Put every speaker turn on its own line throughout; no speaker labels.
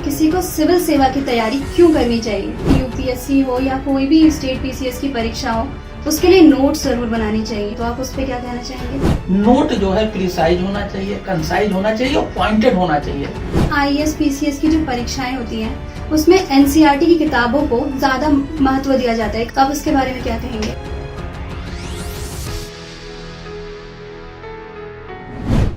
किसी को सिविल सेवा की तैयारी क्यों करनी चाहिए। यूपीएससी हो या कोई भी स्टेट पीसीएस की परीक्षा हो, उसके लिए नोट्स जरूर बनानी चाहिए। तो आप उस पर क्या कहना चाहेंगे।
नोट जो है प्रिसाइज होना चाहिए, कंसाइज होना चाहिए और पॉइंटेड होना चाहिए।
आईएएस पीसीएस की जो परीक्षाएं होती हैं उसमें एनसीईआरटी की किताबों को ज्यादा महत्व दिया जाता है। तो आप उसके बारे में क्या कहेंगे।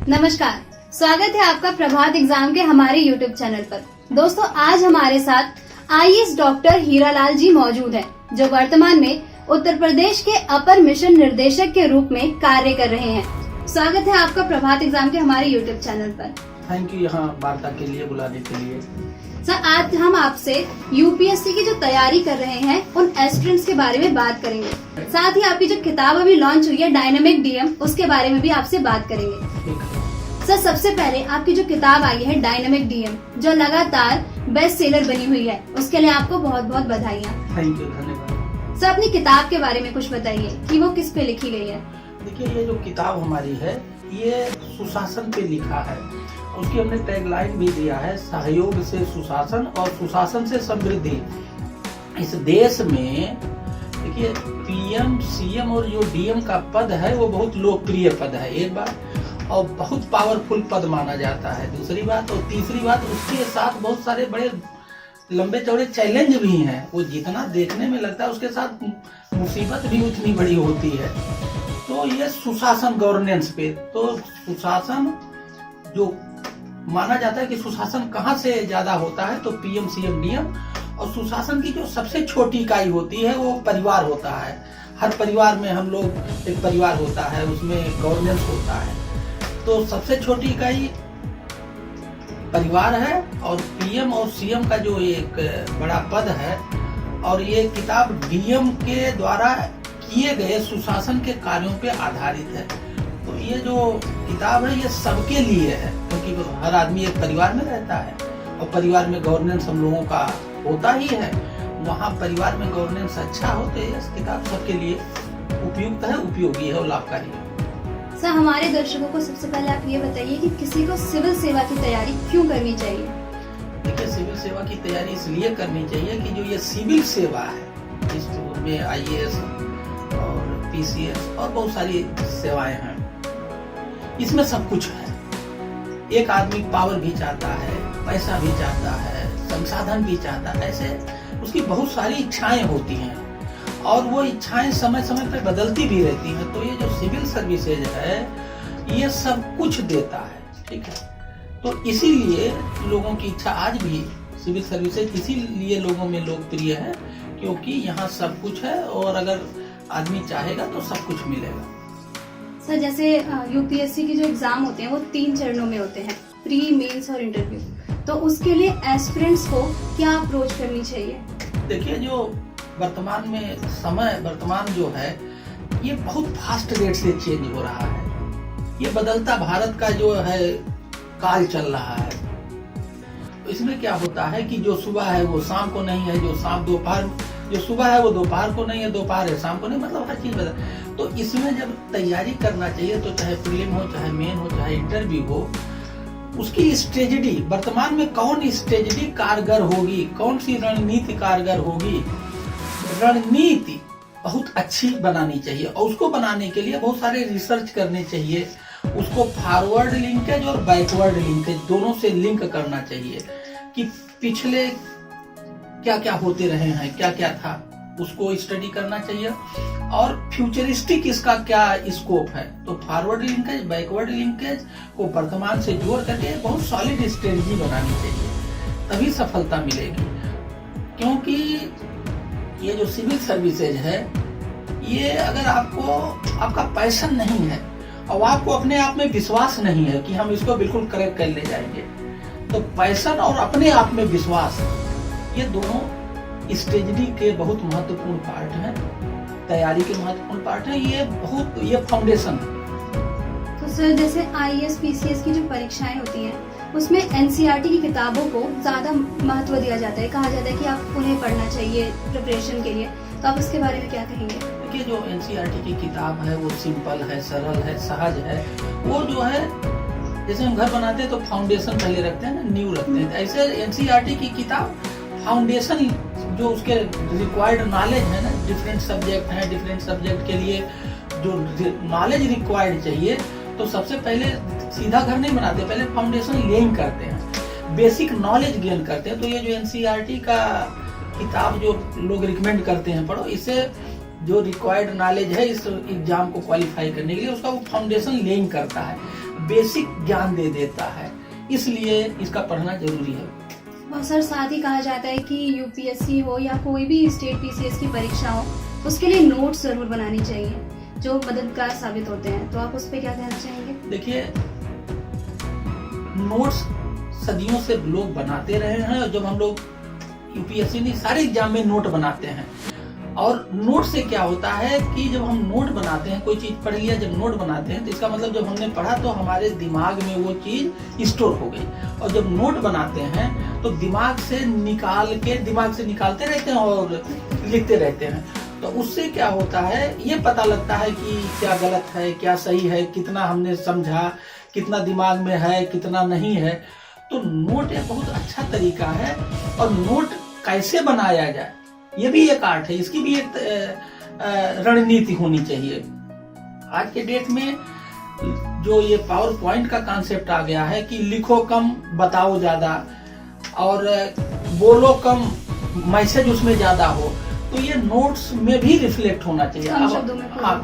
नमस्कार, स्वागत है आपका प्रभात एग्जाम के हमारे यूट्यूब चैनल पर। दोस्तों, आज हमारे साथ आईएएस डॉक्टर हीरालाल जी मौजूद हैं, जो वर्तमान में उत्तर प्रदेश के अपर मिशन निर्देशक के रूप में कार्य कर रहे हैं। स्वागत है आपका प्रभात एग्जाम के हमारे यूट्यूब चैनल पर।
थैंक यू यहाँ वार्ता के लिए बुलाने के लिए।
सर, आज हम आपसे यूपीएससी की जो तैयारी कर रहे हैं उन एस्पिरेंट्स के बारे में बात करेंगे। साथ ही आपकी जो किताब अभी लॉन्च हुई है डायनामिक डीएम, उसके बारे में भी आपसे बात करेंगे। सर, सबसे पहले आपकी जो किताब आई है डायनामिक डीएम, जो लगातार बेस्ट सेलर बनी हुई है, उसके लिए आपको बहुत बहुत बधाइयाँ।
थैंक यू, धन्यवाद।
सर, अपनी किताब के बारे में कुछ बताइए कि वो किस पे लिखी गई है।
देखिए, ये जो किताब हमारी है ये सुशासन पे लिखा है। उसकी हमने टैगलाइन भी दिया है, सहयोग से सुशासन और सुशासन से समृद्धि। इस देश में देखिए, पीएम, सीएम और जो डीएम का पद है वो बहुत लोकप्रिय पद है, एक बात, और बहुत पावरफुल पद माना जाता है, दूसरी बात। और तीसरी बात, उसके साथ बहुत सारे बड़े लंबे चौड़े चैलेंज भी हैं। वो जितना देखने में लगता है उसके साथ मुसीबत भी उतनी बड़ी होती है। तो ये सुशासन, गवर्नेंस पे, तो सुशासन जो माना जाता है कि सुशासन कहाँ से ज्यादा होता है, तो पीएम, सीएम, डीएम। और सुशासन की जो सबसे छोटी इकाई होती है वो परिवार होता है। हर परिवार में हम लोग, एक परिवार होता है, उसमें गवर्नेंस होता है। तो सबसे छोटी इकाई परिवार है और पीएम और सीएम का जो एक बड़ा पद है। और ये किताब डीएम के द्वारा किए गए सुशासन के कार्यों पे आधारित है। तो ये जो किताब है ये सबके लिए है, क्योंकि हर आदमी एक परिवार में रहता है और परिवार में गवर्नेंस हम लोगों का होता ही है। वहाँ परिवार में गवर्नेंस अच्छा हो तो ये किताब सबके लिए उपयुक्त है, उपयोगी है और लाभकारी है।
सर, हमारे दर्शकों को सबसे पहले आप ये बताइए कि किसी को सिविल सेवा की तैयारी क्यों करनी चाहिए।
देखिए, सिविल सेवा की तैयारी इसलिए करनी चाहिए कि जो ये सिविल सेवा है, इसमें आईएएस और पीसीएस और बहुत सारी सेवाएं हैं, इसमें सब कुछ है। एक आदमी पावर भी चाहता है, पैसा भी चाहता है, संसाधन भी चाहता है, ऐसे उसकी बहुत सारी इच्छाएं होती हैं और वो इच्छाएं समय समय पर बदलती भी रहती हैं। तो ये जो सिविल सर्विसेज है ये सब कुछ देता है, ठीक है। तो इसीलिए लोगों की इच्छा आज भी सिविल सर्विसेज इसीलिए लोगों में लोकप्रिय है, क्योंकि यहाँ सब कुछ है और अगर आदमी चाहेगा तो सब कुछ मिलेगा।
सर, जैसे यूपीएससी के जो एग्जाम होते हैं वो 3 चरणों में होते हैं, प्री, मेंस और इंटरव्यू। तो उसके लिए एस्पिरेंट्स को क्या अप्रोच करनी चाहिए।
देखिए, जो वर्तमान जो है ये बहुत फास्ट रेट से चेंज हो रहा है। ये बदलता भारत का जो है काल चल रहा है। तो इसमें क्या होता है कि जो सुबह है वो शाम को नहीं है, जो सुबह है वो दोपहर को नहीं है, दोपहर है शाम को नहीं, मतलब हर चीज बदल। तो इसमें जब तैयारी करना चाहिए तो चाहे प्रीलिम हो, चाहे मेन हो, चाहे इंटरव्यू हो, उसकी स्ट्रेटजी, वर्तमान में कौन स्ट्रेटजी कारगर होगी, कौन सी रणनीति कारगर होगी, रणनीति बहुत अच्छी बनानी चाहिए। और उसको बनाने के लिए बहुत सारे रिसर्च करने चाहिए। उसको फॉरवर्ड लिंकेज और बैकवर्ड लिंकेज दोनों से लिंक करना चाहिए कि पिछले क्या क्या होते रहे हैं, क्या क्या था, उसको स्टडी करना चाहिए। और फ्यूचरिस्टिक इसका क्या स्कोप है, तो फॉरवर्ड लिंकेज, बैकवर्ड लिंकेज को वर्तमान से जोड़ करके बहुत सॉलिड स्ट्रेटजी बनानी चाहिए, तभी सफलता मिलेगी। क्योंकि ये जो सिविल सर्विसेज है ये अगर आपका पैशन नहीं है और आपको अपने आप में विश्वास नहीं है कि हम इसको बिल्कुल करेक्ट कर ले जाएंगे, तो पैशन और अपने आप में विश्वास, ये दोनों स्ट्रेटजी के बहुत महत्वपूर्ण पार्ट हैं, तैयारी के महत्वपूर्ण पार्ट है। ये फाउंडेशन है।
तो सर, जैसे आईएएस पीसीएस की जो परीक्षाएं होती हैं उसमें एनसीईआरटी की किताबों को ज्यादा महत्व दिया जाता है, कहा जाता है कि आप उन्हें पढ़ना चाहिए प्रिपरेशन के लिए। तो आप इसके बारे में क्या कहेंगे।
देखिए, जो एनसीईआरटी की किताब है वो सिंपल है, सरल है, सहज है। वो जो है जैसे हम घर बनाते हैं तो फाउंडेशन पहले रखते हैं ना, नींव रखते हैं, ऐसे एनसीईआरटी की किताब फाउंडेशन जो उसके रिक्वायर्ड नॉलेज है ना, डिफरेंट सब्जेक्ट हैं, डिफरेंट सब्जेक्ट के लिए जो नॉलेज रिक्वायर्ड चाहिए, तो सबसे पहले सीधा घर नहीं बनाते, पहले फाउंडेशन लेइंग करते हैं, बेसिक नॉलेज गेन करते हैं। तो ये जो एनसीईआरटी का किताब जो लोग रिकमेंड करते हैं पढ़ो, इससे जो रिक्वायर्ड नॉलेज है इस एग्जाम को क्वालिफाई करने के लिए, उसका वो फाउंडेशन लेइंग करता है, बेसिक ज्ञान दे देता है, इसलिए इसका पढ़ना जरूरी है।
और सर साथ ही कहा जाता है कि यूपीएससी हो या कोई भी स्टेट पीसीएस की परीक्षा हो, उसके लिए नोट्स जरूर बनानी चाहिए जो मददगार साबित होते हैं, तो आप उस पर क्या कहना चाहेंगे?
देखिए, नोट्स सदियों से लोग बनाते रहे हैं, और जब हम लोग यूपीएससी नहीं सारे एग्जाम में नोट बनाते हैं, और नोट से क्या होता है कि जब हम नोट बनाते हैं, कोई चीज पढ़ लिया, जब नोट बनाते हैं तो इसका मतलब जब हमने पढ़ा तो हमारे दिमाग में वो चीज स्टोर हो गई, और जब नोट बनाते हैं तो दिमाग से निकालते रहते हैं और लिखते रहते हैं, तो उससे क्या होता है, ये पता लगता है कि क्या गलत है, क्या सही है, कितना हमने समझा, कितना दिमाग में है, कितना नहीं है। तो नोट एक बहुत अच्छा तरीका है, और नोट कैसे बनाया जाए ये भी एक आर्ट है, इसकी भी एक रणनीति होनी चाहिए। आज के डेट में जो ये पावर पॉइंट का कॉन्सेप्ट आ गया है कि लिखो कम बताओ ज्यादा, और बोलो कम मैसेज उसमें ज्यादा हो, तो ये नोट्स में भी रिफ्लेक्ट होना चाहिए।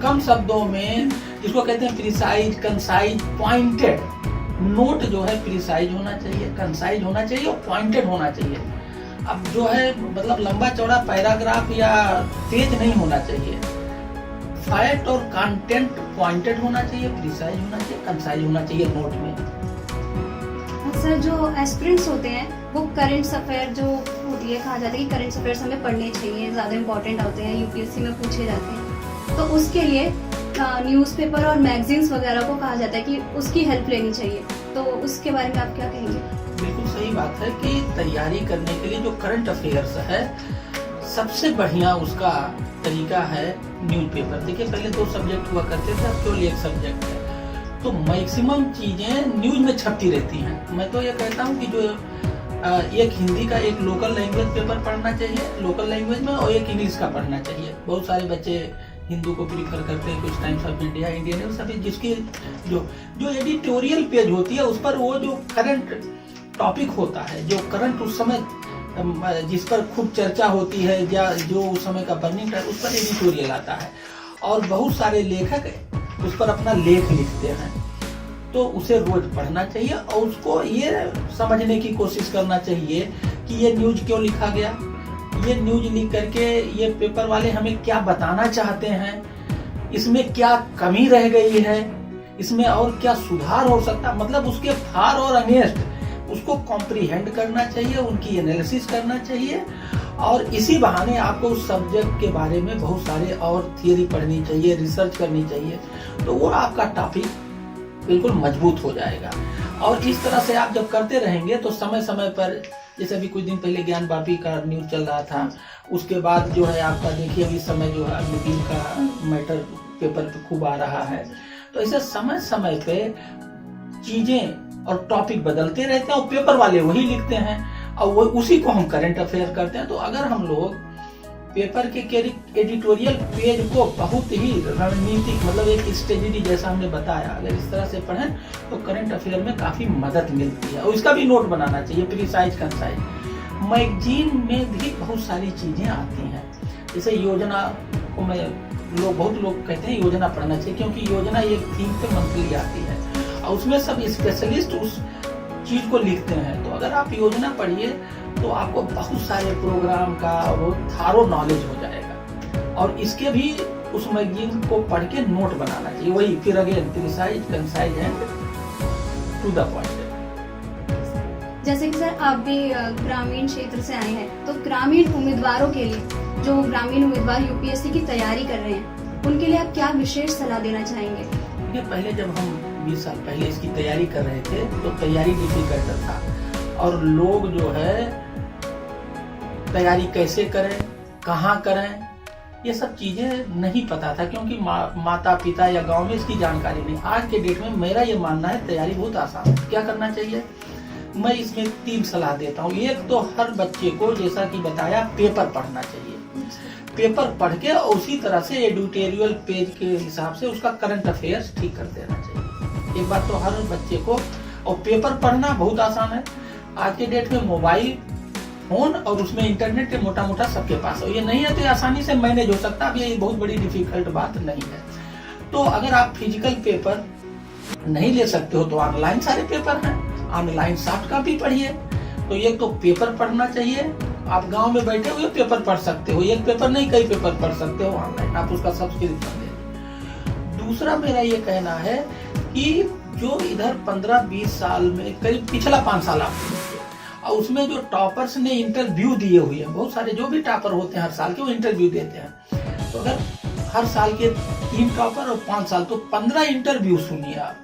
कम शब्दों में, जिसको कहते हैं प्रिसाइज, कंसाइज, पॉइंटेड। नोट जो है प्रिसाइज होना चाहिए, कंसाइज होना चाहिए और पॉइंटेड होना चाहिए। अब जो है मतलब लंबा चौड़ा पैराग्राफ या तेज नहीं होना चाहिए, फैक्ट और कंटेंट पॉइंटेड होना चाहिए, प्रिसाइज होना चाहिए, कंसाइज होना चाहिए नोट में।
सर जो एस्पिरेंट्स होते हैं वो करंट अफेयर जो होती है, कहा जाता है कि करंट अफेयर्स हमें पढ़ने चाहिए, ज्यादा इंपॉर्टेंट होते हैं, यूपीएससी में पूछे जाते हैं, तो उसके लिए न्यूज़पेपर और मैगजीन्स वगैरह को कहा जाता है कि उसकी हेल्प लेनी चाहिए, तो उसके बारे में आप क्या कहेंगे?
बिल्कुल सही बात है कि तैयारी करने के लिए जो करंट अफेयर्स है, सबसे बढ़िया उसका तरीका है न्यूज़पेपर। देखिए, पहले 2 सब्जेक्ट हुआ करते थे, अब केवल 1 सब्जेक्ट है, तो मैक्सिमम चीजें न्यूज में छपती रहती हैं। मैं तो ये कहता हूँ कि जो एक हिंदी का एक लोकल लैंग्वेज पेपर पढ़ना चाहिए लोकल लैंग्वेज में, और एक इंग्लिश का पढ़ना चाहिए। बहुत सारे बच्चे हिंदू को प्रीफर करते हैं, कुछ times of India, Indian news, सभी जिसकी जो एडिटोरियल पेज होती है उस पर वो जो करंट टॉपिक होता है, जो करंट उस समय जिस पर खूब चर्चा होती है, या जो उस समय का बर्निंग है, उस पर एडिटोरियल आता है, और बहुत सारे लेखक उस पर अपना लेख लिखते हैं, तो उसे रोज पढ़ना चाहिए, और उसको ये समझने की कोशिश करना चाहिए कि ये न्यूज क्यों लिखा गया, ये न्यूज लिख करके ये पेपर वाले हमें क्या बताना चाहते हैं, इसमें क्या कमी रह गई है, इसमें और क्या सुधार हो सकता, मतलब उसके फार और अगेंस्ट उसको कॉम्प्रीहेंड करना चाहिए, उनकी एनालिसिस करना चाहिए, और इसी बहाने आपको उस सब्जेक्ट के बारे में बहुत सारे और थियरी पढ़नी चाहिए, रिसर्च करनी चाहिए, तो वो आपका टॉपिक बिल्कुल मजबूत हो जाएगा। और इस तरह से आप जब करते रहेंगे तो समय समय पर, जैसे अभी कुछ दिन पहले ज्ञान वापी का न्यूज चल रहा था, उसके बाद जो है आपका देखिए अभी समय जो है अग्निवीर का मैटर पेपर पे खूब आ रहा है, तो ऐसे समय समय पे चीजें और टॉपिक बदलते रहते हैं, और पेपर वाले वही लिखते हैं, और वो उसी को हम करंट अफेयर करते हैं। तो अगर हम लोग पेपर के एडिटोरियल पेज को बहुत ही रणनीतिक, मतलब एक स्ट्रेटेजी जैसा हमने बताया, अगर इस तरह से पढ़ें तो करंट अफेयर में काफी मदद मिलती है, और इसका भी नोट बनाना चाहिए, प्रिसाइज, कंसाइज। मैगजीन में भी बहुत सारी चीजें आती हैं, जैसे योजना को बहुत लोग कहते हैं योजना पढ़ना चाहिए, क्योंकि योजना एक थीम पे मंथली आती है, और उसमें सब स्पेशलिस्ट उस चीज को लिखते हैं। तो अगर आप योजना पढ़िए तो आपको बहुत सारे प्रोग्राम का वो थारो नॉलेज हो जाएगा, और इसके भी उस मैगजीन को पढ़ के नोट बनाना चाहिए, वही फिर again precise, concise and to the point.
जैसे कि सर आप भी ग्रामीण क्षेत्र से आए हैं, तो ग्रामीण उम्मीदवारों के लिए, जो ग्रामीण उम्मीदवार यूपीएससी की तैयारी कर रहे हैं, उनके लिए आप क्या विशेष सलाह देना चाहेंगे?
पहले जब हम 20 साल पहले इसकी तैयारी कर रहे थे तो तैयारी डिफिकल्ट था, और लोग जो है तैयारी कैसे करें, कहाँ करें, ये सब चीजें नहीं पता था, क्योंकि माता पिता या गांव में इसकी जानकारी नहीं। आज के डेट में मेरा ये मानना है तैयारी बहुत आसान है। क्या करना चाहिए, मैं इसमें 3 सलाह देता हूँ। एक तो हर बच्चे को, जैसा कि बताया, पेपर पढ़ना चाहिए। पेपर पढ़ के और उसी तरह से एडिटोरियल पेज के हिसाब से उसका करंट अफेयर्स ठीक कर देना चाहिए। एक बात तो हर बच्चे को, और पेपर पढ़ना बहुत आसान है। आज के डेट में मोबाइल फोन और उसमें इंटरनेट मोटा मोटा सबके पास है। ये नहीं है तो आसानी से मैनेज हो सकता है, ये बहुत बड़ी डिफिकल्ट बात नहीं है। तो अगर आप फिजिकल पेपर नहीं ले सकते हो तो ऑनलाइन सारे पेपर हैं, ऑनलाइन सॉफ्ट कॉपी पढ़िए। तो ये तो पेपर पढ़ना चाहिए। आप गांव में बैठे हुए पेपर पढ़ सकते हो, एक पेपर नहीं कई पेपर पढ़ सकते हो ऑनलाइन, आप उसका सब्सक्रिप्शन ले। दूसरा मेरा ये कहना है कि जो इधर 15-20 साल में करीब पिछला 5 साल आप देखिए, और उसमें जो टॉपर्स ने इंटरव्यू दिए हुए हैं, बहुत सारे जो भी टॉपर होते हैं हर साल के, वो इंटरव्यू देते हैं। तो अगर हर साल के 3 टॉपर और 5 साल, तो 15 इंटरव्यू सुनिए आप,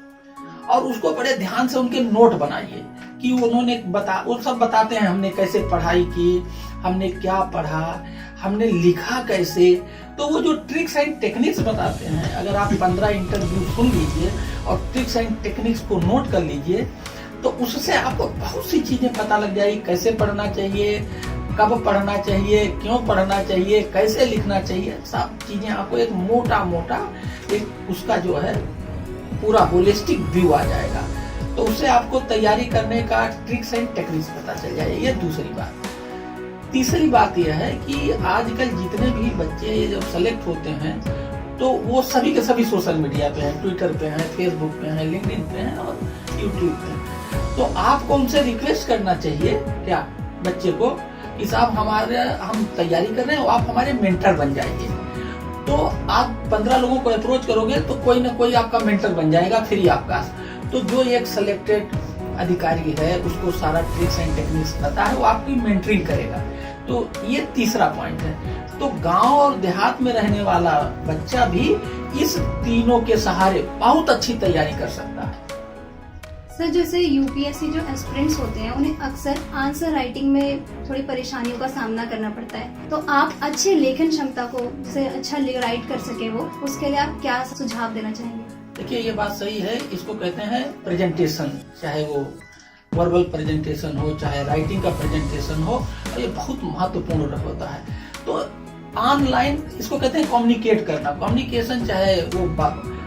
और उसको बड़े ध्यान से उनके नोट बनाइए कि उन्होंने वो सब बताते हैं हमने कैसे पढ़ाई की, हमने क्या पढ़ा, हमने लिखा कैसे। तो वो जो ट्रिक्स एंड टेक्निक्स बताते हैं, अगर आप 15 इंटरव्यू सुन लीजिए और ट्रिक्स एंड टेक्निक्स को नोट कर लीजिए, तो उससे आपको बहुत सी चीजें पता लग जाएगी। कैसे पढ़ना चाहिए, कब पढ़ना चाहिए, क्यों पढ़ना चाहिए, कैसे लिखना चाहिए, सब चीजें आपको एक मोटा मोटा एक उसका जो है पूरा होलिस्टिक व्यू आ जाएगा। तो उससे आपको तैयारी करने का ट्रिक्स एंड टेक्निक्स पता चल जाएगा। ये दूसरी बात। तीसरी बात यह है कि आजकल जितने भी बच्चे जब सेलेक्ट होते हैं तो वो सभी के सभी सोशल मीडिया पे हैं, ट्विटर पे हैं, फेसबुक पे हैं, लिंक्डइन पे हैं और यूट्यूब पे। तो आपको उनसे रिक्वेस्ट करना चाहिए क्या बच्चे को कि साहब हम तैयारी कर रहे हैं, आप हमारे मेंटर बन जाइए। तो आप 15 लोगों को अप्रोच करोगे तो कोई ना कोई आपका मेंटर बन जाएगा फ्री आपका। तो जो एक सिलेक्टेड अधिकारी है उसको सारा ट्रिक्स एंड टेक्निक्स पता है, वो आपकी मेंटरिंग करेगा। तो ये तीसरा पॉइंट है। तो गांव और देहात में रहने वाला बच्चा भी इस तीनों के सहारे बहुत अच्छी तैयारी कर सकता है।
सर, जैसे यूपीएससी जो एस्पिरेंट्स होते हैं उन्हें अक्सर आंसर राइटिंग में थोड़ी परेशानियों का सामना करना पड़ता है। तो आप अच्छे लेखन क्षमता को जिसे अच्छा राइट कर सके वो, उसके लिए आप क्या सुझाव देना चाहेंगे? देखिए,
ये बात सही है। इसको कहते हैं प्रेजेंटेशन, चाहे वो वर्बल प्रेजेंटेशन हो चाहे राइटिंग का प्रेजेंटेशन हो, और ये बहुत महत्वपूर्ण होता है। तो ऑनलाइन इसको कहते हैं कम्युनिकेट करना। कम्युनिकेशन चाहे वो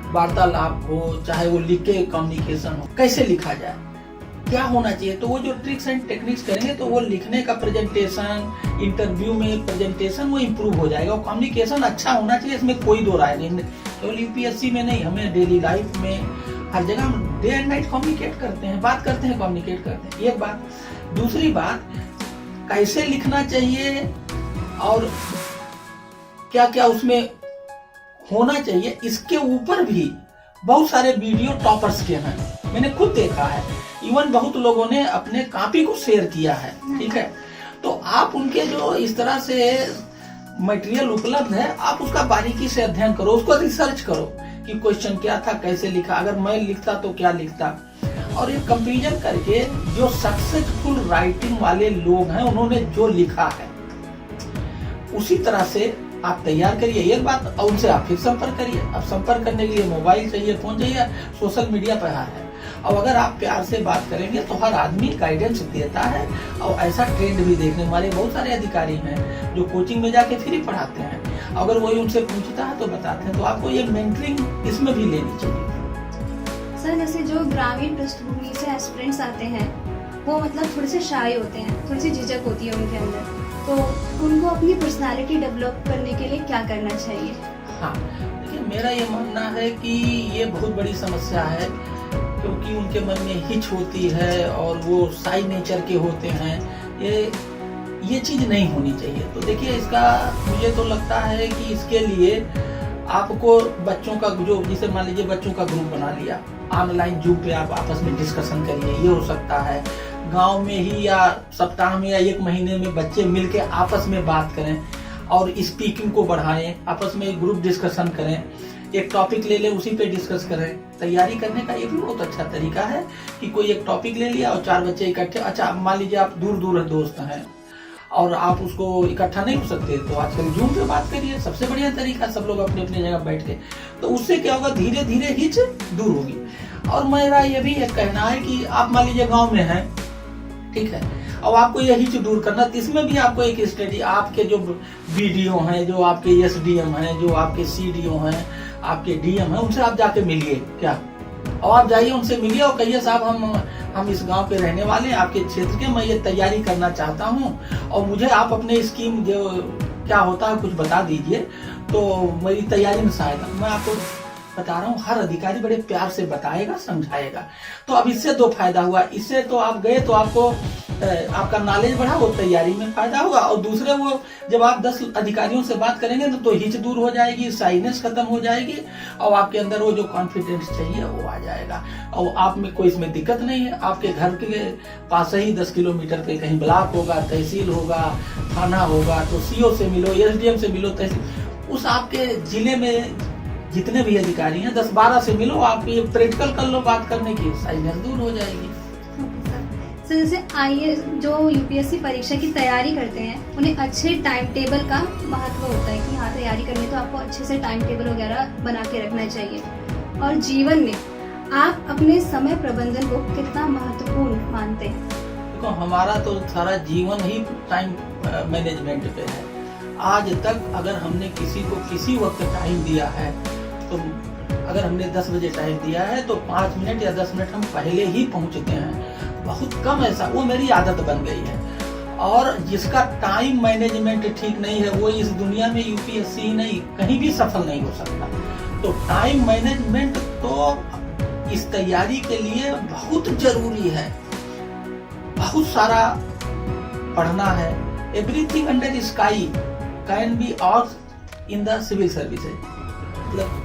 वार्तालाप हो चाहे वो लिख के कम्युनिकेशन हो, कैसे लिखा जाए, क्या होना चाहिए। तो वो जो ट्रिक्स एंड टेक्निक्स करेंगे तो वो लिखने का प्रेजेंटेशन, इंटरव्यू में प्रेजेंटेशन वो इम्प्रूव हो जाएगा। और कम्युनिकेशन अच्छा होना चाहिए, इसमें कोई दो राय नहीं। केवल यूपीएससी में नहीं, हमें डेली लाइफ में हर जगह हम डे एंड नाइट कम्युनिकेट करते हैं, बात करते हैं, कम्युनिकेट करते हैं। एक बात। दूसरी बात, कैसे लिखना चाहिए और क्या क्या उसमें होना चाहिए, इसके ऊपर भी बहुत सारे वीडियो टॉपर्स के हैं, मैंने खुद देखा है। इवन बहुत लोगों ने अपने कॉपी को शेयर किया है, ठीक है। तो आप उनके जो इस तरह से मटेरियल उपलब्ध है, आप उसका बारीकी से अध्ययन करो, उसको रिसर्च करो कि क्वेश्चन क्या था, कैसे लिखा, अगर मैं लिखता तो क्या लिखता, और ये कंपैरिजन करके जो सक्सेसफुल राइटिंग वाले लोग हैं उन्होंने जो लिखा है उसी तरह से आप तैयार करिए। एक बात, और उनसे आप फिर संपर्क करिए। अब संपर्क करने के लिए मोबाइल चाहिए, फोन चाहिए, सोशल मीडिया पर है। और अगर आप प्यार से बात करेंगे तो हर आदमी गाइडेंस देता है। और ऐसा ट्रेंड भी देखने वाले बहुत सारे अधिकारी हैं जो कोचिंग में जाके फ्री पढ़ाते हैं। अगर वही उनसे पूछता है तो बताते हैं। तो आपको ये मेंटरिंग इसमें भी लेनी चाहिए।
सर, जैसे जो ग्रामीण पृष्ठभूमि से एस्पिरेंट्स आते हैं वो मतलब थोड़े से शाय होते हैं, थोड़ी सी झिझक होती है उनके अंदर, तो उनको अपनी पर्सनालिटी डेवलप करने के लिए क्या करना चाहिए?
हाँ, देखिए, मेरा ये मानना है कि ये बहुत बड़ी समस्या है, क्योंकि उनके मन में हिच होती है और वो साई नेचर के होते हैं। ये चीज नहीं होनी चाहिए। तो देखिए, इसका मुझे तो लगता है कि इसके लिए आपको बच्चों का जो, जिसे मान लीजिए बच्चों का ग्रुप बना लिया, ऑनलाइन जूम पे आप आपस में डिस्कशन करिए, ये हो सकता है। गांव में ही या सप्ताह में या 1 महीने में बच्चे मिलके आपस में बात करें और स्पीकिंग को बढ़ाएं, आपस में एक ग्रुप डिस्कशन करें, एक टॉपिक ले ले उसी पे डिस्कस करें। तैयारी करने का ये भी बहुत अच्छा तरीका है कि कोई एक टॉपिक ले लिया और 4 बच्चे इकट्ठे, अच्छा मान लीजिए आप दूर दूर दोस्त हैं और आप उसको इकट्ठा नहीं हो सकते तो आजकल जूम पे बात करिए, सबसे बढ़िया तरीका, सब लोग अपनी अपनी जगह बैठ के। तो उससे क्या होगा, धीरे धीरे हिच दूर होगी। और मेरा ये भी एक कहना है कि आप मान लीजिए गांव में हैं, ठीक है, अब आपको ये हिच दूर करना, तो इसमें भी आपको एक स्टडी, आपके जो बीडीओ हैं, जो आपके एसडीएम हैं, जो आपके सीडीओ हैं, आपके डीएम हैं, उनसे आप जाके मिलिए। क्या, और आप जाइए उनसे मिलिए और कहिए साहब हम इस गांव के रहने वाले हैं, आपके क्षेत्र के, मैं ये तैयारी करना चाहता हूं और मुझे आप अपने स्कीम जो क्या होता है कुछ बता दीजिए तो मेरी तैयारी में सहायता। मैं आपको बता रहा हूँ, हर अधिकारी बड़े प्यार से बताएगा, समझाएगा। तो अब इससे दो फायदा हुआ, इससे तो आप गए तो आपको आपका नॉलेज बढ़ा, वो तैयारी में फायदा होगा, और दूसरे वो जब आप 10 अधिकारियों से बात करेंगे तो हिच दूर हो जाएगी, साइनेस खत्म हो जाएगी और आपके अंदर वो जो कॉन्फिडेंस चाहिए वो आ जाएगा। और आप में कोई इसमें दिक्कत नहीं है, आपके घर के पास ही 10 किलोमीटर पे कहीं ब्लॉक होगा, तहसील होगा, थाना होगा, तो सीओ से मिलो, एसडीएम से मिलो, तहसील, उस आपके जिले में जितने भी अधिकारी हैं 10-12 से मिलो, आप ये प्रैक्टिकल कर लो बात करने की, साइनेस दूर हो जाएगी।
सर जैसे आईएएस जो यूपीएससी परीक्षा की तैयारी करते हैं, उन्हें अच्छे टाइम टेबल का महत्व होता है कि हाँ तैयारी करनी तो आपको अच्छे से टाइम टेबल वगैरह बना के रखना चाहिए। और जीवन में आप अपने समय प्रबंधन को कितना महत्वपूर्ण मानते हैं?
देखो, हमारा तो सारा जीवन ही टाइम मैनेजमेंट पे है। आज तक अगर हमने किसी को किसी वक्त टाइम दिया है, तो अगर हमने 10 बजे टाइम दिया है तो 5 मिनट या 10 मिनट हम पहले ही पहुंचते हैं। बहुत कम ऐसा, वो मेरी आदत बन गई है। और जिसका टाइम मैनेजमेंट ठीक नहीं है वो इस दुनिया में यूपीएससी ही नहीं, कहीं भी सफल नहीं हो सकता। तो टाइम मैनेजमेंट तो इस तैयारी के लिए बहुत जरूरी है। बहुत सारा पढ़ना है। Everything under sky can be asked in the civil services. मतलब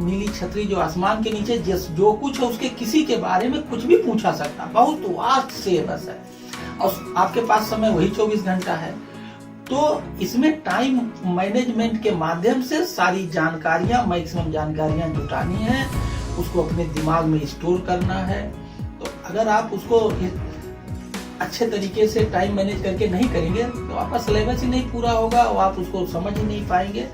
नीली छतरी जो आसमान के नीचे जो कुछ है उसके किसी के बारे में कुछ भी पूछा सकता, बहुत वास्ट सिलेबस है और आपके पास समय वही 24 घंटा है। तो इसमें टाइम मैनेजमेंट के माध्यम से सारी जानकारियां, मैक्सिमम जानकारियां जुटानी है, उसको अपने दिमाग में स्टोर करना है। तो अगर आप उसको अच्छे तरीके से टाइम मैनेज करके नहीं करेंगे तो आपका सिलेबस ही नहीं पूरा होगा और आप उसको समझ ही नहीं पाएंगे,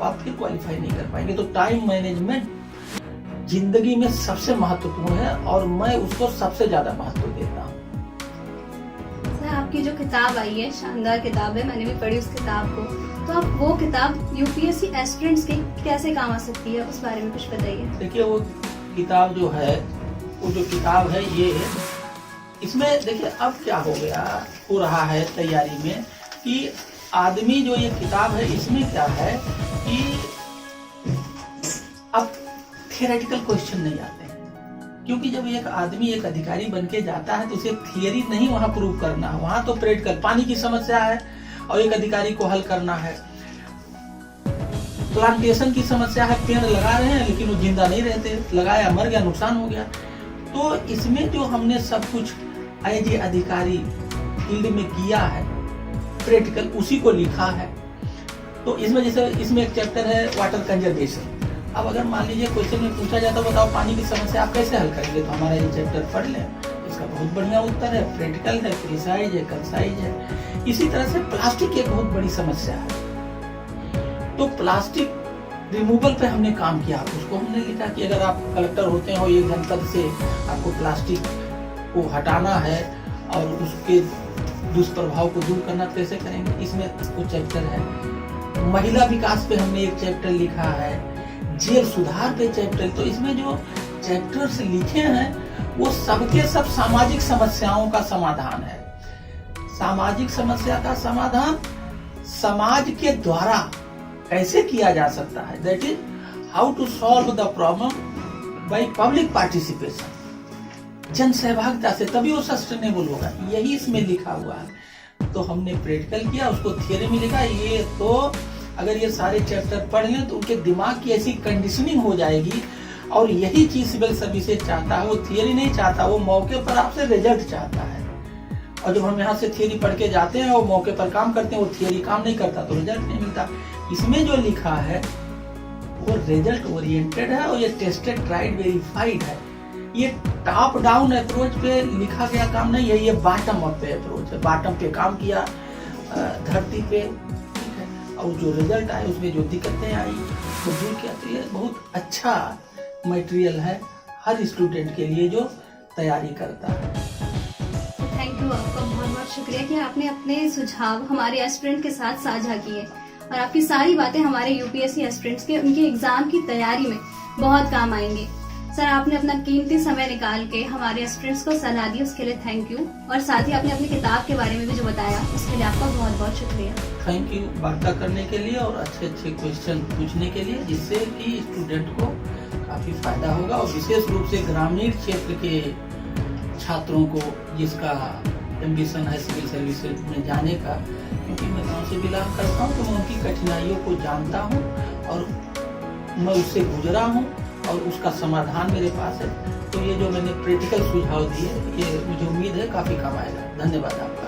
आप फिर क्वालिफाई नहीं कर पाएंगे। तो टाइम मैनेजमेंट जिंदगी में सबसे महत्वपूर्ण है और मैं उसको सबसे ज्यादा महत्व देता हूँ।
सर आपकी जो किताब आई है, शानदार किताब है, मैंने भी पढ़ी उस किताब को, तो आप वो किताब यूपीएससी एस्पिरेंट्स के कैसे काम आ सकती है, उस बारे में कुछ बताइए।
देखिए, वो किताब जो है, वो जो किताब है ये, इसमें देखिए अब क्या हो रहा है तैयारी में कि आदमी जो ये किताब है इसमें क्या है कि अब थियरेटिकल क्वेश्चन नहीं आते हैं, क्योंकि जब एक आदमी एक अधिकारी बन के जाता है तो उसे थियरी नहीं वहां प्रूव करना है, वहां तो प्रैक्टिकल। पानी की समस्या है और एक अधिकारी को हल करना है। प्लांटेशन की समस्या है, पेड़ लगा रहे हैं लेकिन वो जिंदा नहीं रहते, लगाया मर गया, नुकसान हो गया। तो इसमें जो हमने सब कुछ एज ए अधिकारी फील्ड में किया है, प्रैक्टिकल उसी को लिखा है। तो इसमें जैसे इसमें एक चैप्टर है वाटर कंजर्वेशन। अब अगर मान लीजिए क्वेश्चन में पूछा जाता है बताओ पानी की समस्या आप कैसे हल करेंगे, तो हमारा ये चैप्टर पढ़ लें, इसका बहुत बढ़िया उत्तर है, प्रैक्टिकल है, प्रिसाइज है, कंसाइज है। इसी तरह से प्लास्टिक एक बहुत बड़ी समस्या है, तो प्लास्टिक रिमूवल पे हमने काम किया। उसको हमने लिखा कि अगर आप कलेक्टर होते हो एक जनपद से, आपको प्लास्टिक को हटाना है और उसके दुष्प्रभाव को दूर करना कैसे करेंगे, इसमें कुछ चैप्टर है। महिला विकास पे हमने एक चैप्टर लिखा है, जेल सुधार पे चैप्टर। तो इसमें जो चैप्टर्स लिखे हैं वो सबके सब सामाजिक समस्याओं का समाधान है। सामाजिक समस्या का समाधान समाज के द्वारा कैसे किया जा सकता है, that is how to solve the problem by public participation. जन सहभागिता से तभी वो सस्टेनेबल होगा, यही इसमें लिखा हुआ है। तो हमने प्रैक्टिकल किया, उसको थियरी में लिखा। ये तो अगर ये सारे चैप्टर पढ़ लें तो उनके दिमाग की ऐसी कंडीशनिंग हो जाएगी। और यही चीज सिविल सर्विसेज चाहता है, वो थियरी नहीं चाहता, वो मौके पर आपसे रिजल्ट चाहता है। और जब हम यहाँ से थियरी पढ़ के जाते हैं और मौके पर काम करते हैं, वो थियरी काम नहीं करता तो रिजल्ट नहीं मिलता। इसमें जो लिखा है वो रिजल्ट ओरिएंटेड है और ये टेस्टेड, ट्राइड, वेरीफाइड है। ये टॉप डाउन अप्रोच पे लिखा गया काम नहीं है, ये बॉटम अप पे अप्रोच है। बॉटम पे काम किया, धरती पे, ठीक है, और जो रिजल्ट आए उसमें जो दिक्कतें आई वो दूर किया। तो ये बहुत अच्छा मटेरियल है हर स्टूडेंट के लिए जो तैयारी करता है।
थैंक यू, आपका बहुत बहुत शुक्रिया कि आपने अपने सुझाव हमारे एस्पिरेंट के साथ साझा किए और आपकी सारी बातें हमारे यूपीएससी एस्पिरेंट्स के उनके एग्जाम की तैयारी में बहुत काम आएंगे। सर, आपने अपना कीमती समय निकाल के हमारे एस्पिरेंट्स को सलाह दी, उसके लिए थैंक यू। और साथ ही आपने अपनी किताब के बारे में भी जो बताया उसके लिए आपका बहुत बहुत शुक्रिया।
थैंक यू वार्ता करने के लिए और अच्छे अच्छे क्वेश्चन पूछने के लिए, जिससे कि स्टूडेंट को काफी फायदा होगा और विशेष रूप से ग्रामीण क्षेत्र के छात्रों को जिसका एम्बिशन है सिविल सर्विसेज में जाने का, क्योंकि मैं गाँव से बिलोंग करता हूँ तो मैं उनकी कठिनाइयों को जानता हूँ और मैं उससे गुजरा हूँ और उसका समाधान मेरे पास है। तो ये जो मैंने प्रैक्टिकल सुझाव दिए, ये मुझे उम्मीद है काफी काम आएगा। धन्यवाद आपका।